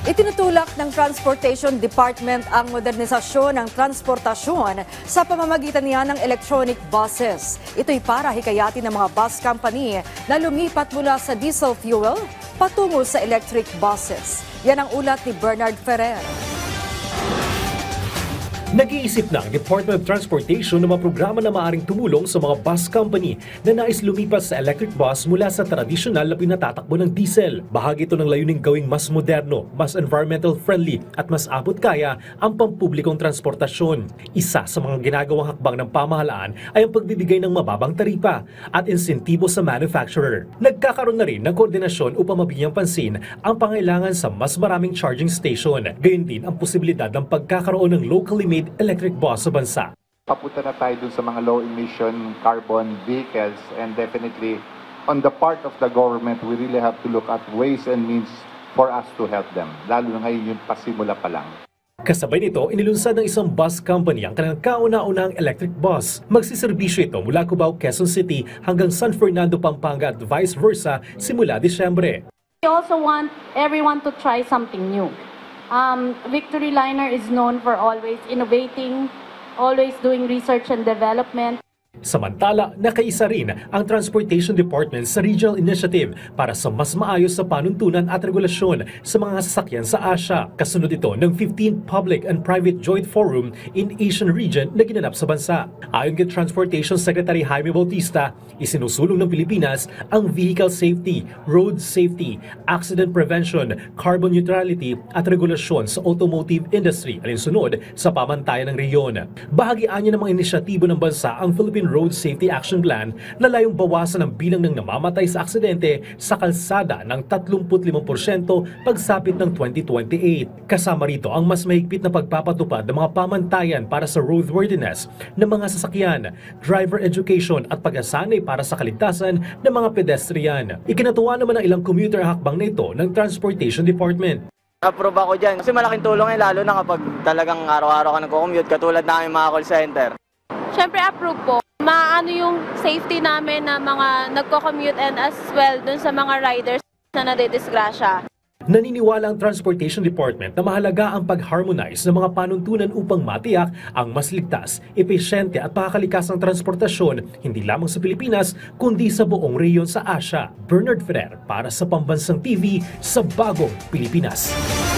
Itinutulak ng Transportation Department ang modernisasyon ng transportasyon sa pamamagitan niya ng electronic buses. Ito'y para hikayatin ng mga bus company na lumipat mula sa diesel fuel patungo sa electric buses. Yan ang ulat ni Bernard Ferrer. Nag-iisip na ang Department of Transportation ng mga programa na maaaring tumulong sa mga bus company na nais lumipat sa electric bus mula sa tradisyonal na pinatatakbo ng diesel. Bahagi ito ng layuning gawing mas moderno, mas environmental friendly at mas abot kaya ang pampublikong transportasyon. Isa sa mga ginagawang hakbang ng pamahalaan ay ang pagbibigay ng mababang taripa at insentibo sa manufacturer. Nagkakaroon na rin ng koordinasyon upang mabigyang pansin ang pangailangan sa mas maraming charging station. Gayon din ang posibilidad ng pagkakaroon ng locally made electric bus sa bansa. Papunta na tayo dun sa mga low emission carbon vehicles, and definitely on the part of the government we really have to look at ways and means for us to help them. Lalo na ngayon yung pasimula pa lang. Kasabay nito, inilunsad ng isang bus company ang kanilang kauna-unang electric bus. Magsiservisyo ito mula Cubao, Quezon City hanggang San Fernando, Pampanga at vice versa simula Disyembre. We also want everyone to try something new. Victory Liner is known for always innovating, always doing research and development. Samantala, nakaisa rin ang Transportation Department sa Regional Initiative para sa mas maayos sa panuntunan at regulasyon sa mga sasakyan sa Asia. Kasunod ito ng 15th Public and Private Joint Forum in Asian Region na ginanap sa bansa. Ayon kay Transportation Secretary Jaime Bautista, isinusulong ng Pilipinas ang vehicle safety, road safety, accident prevention, carbon neutrality at regulasyon sa automotive industry alinsunod sa pamantayan ng rehiyon. Bahagian niya ng mga inisyatibo ng bansa ang Philippine Road Safety Action Plan na layong bawasan ang bilang ng namamatay sa aksidente sa kalsada ng 35% pagsapit ng 2028. Kasama rito ang mas mahigpit na pagpapatupad ng mga pamantayan para sa roadworthiness ng mga sasakyan, driver education at pag-asanay para sa kaligtasan ng mga pedestrian. Ikinatuwa naman ng ilang commuter ang hakbang na ito ng Transportation Department. Approve ako dyan kasi malaking tulong lalo na kapag talagang araw-araw ka nagko-commute katulad namin mga call center. Siyempre approve po. Maano yung safety namin na mga nagko-commute and as well dun sa mga riders na nadidisgrasya. Naniniwala ang Transportation Department na mahalaga ang pag-harmonize ng mga panuntunan upang matiyak ang mas ligtas, epesyente at makakalikasang transportasyon hindi lamang sa Pilipinas kundi sa buong rehiyon sa Asia. Bernard Ferrer para sa Pambansang TV sa Bagong Pilipinas.